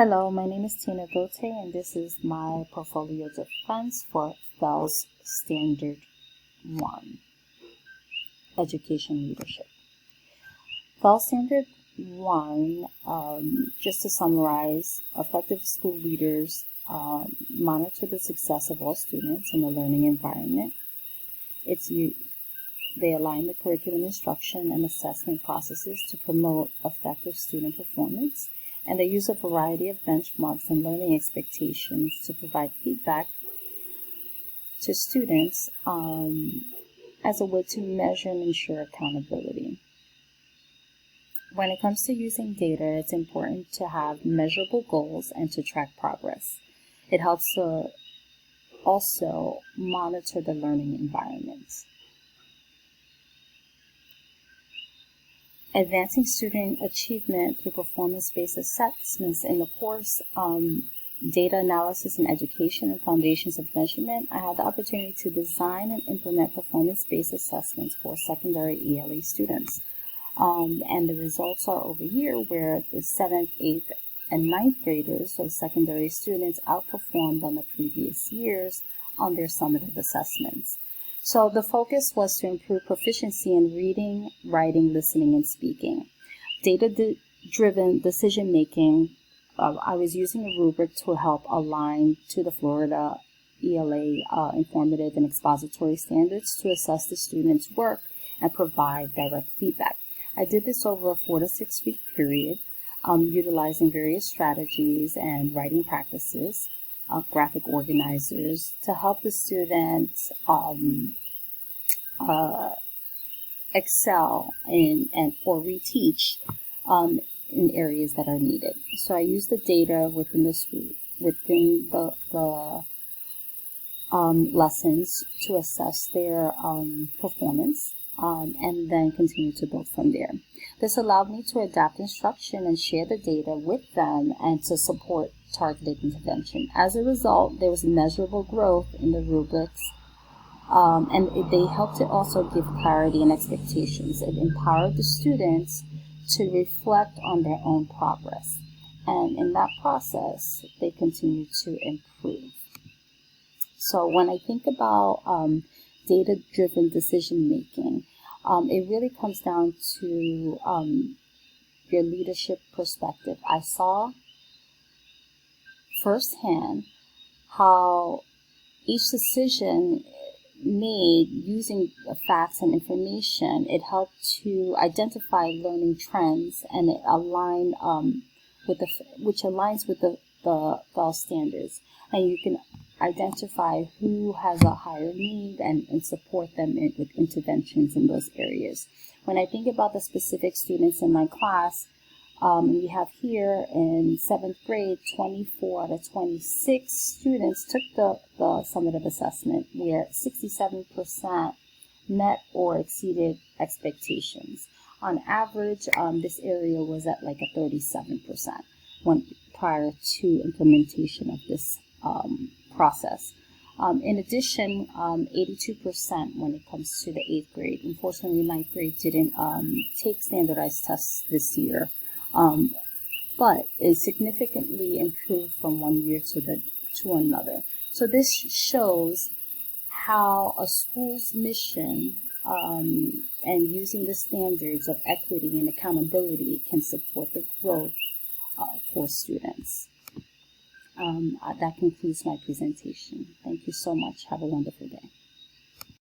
Hello, my name is Tina Gote, and this is my portfolio defense for FELS Standard 1, Education Leadership. FELS Standard 1, just to summarize, effective school leaders monitor the success of all students in the learning environment. They align the curriculum instruction and assessment processes to promote effective student performance. And they use a variety of benchmarks and learning expectations to provide feedback to students as a way to measure and ensure accountability. When it comes to using data, it's important to have measurable goals and to track progress. It helps to also monitor the learning environment. Advancing student achievement through performance-based assessments in the course Data Analysis in Education and Foundations of Measurement. I had the opportunity to design and implement performance-based assessments for secondary ELA students. And the results are over here where the 7th, 8th, and 9th graders, so secondary students, outperformed on the previous years on their summative assessments. So the focus was to improve proficiency in reading, writing, listening, and speaking. Data-driven decision-making, I was using a rubric to help align to the Florida ELA informative and expository standards to assess the students' work and provide direct feedback. I did this over a 4 to 6 week period, utilizing various strategies and writing practices, graphic organizers, to help the students excel or reteach in areas that are needed. So I use the data within the lessons to assess their performance and then continue to build from there. This allowed me to adapt instruction and share the data with them and to support targeted intervention. As a result, there was measurable growth in the rubrics, and they helped to also give clarity and expectations. It empowered the students to reflect on their own progress, and in that process, they continue to improve. So when I think about data-driven decision-making, it really comes down to your leadership perspective. I saw firsthand how each decision made using facts and information, it helped to identify learning trends, and it aligned which aligns with the FELS standards, and you can identify who has a higher need and support them with interventions in those areas. When I think about the specific students in my class, we have here in 7th grade, 24 out of 26 students took the summative assessment, where 67% met or exceeded expectations. On average, this area was at like a 37% prior to implementation of this process. In addition, 82% when it comes to the 8th grade. Unfortunately, 9th grade didn't take standardized tests this year. But it significantly improved from one year to another. So this shows how a school's mission and using the standards of equity and accountability can support the growth for students. That concludes my presentation. Thank you so much. Have a wonderful day.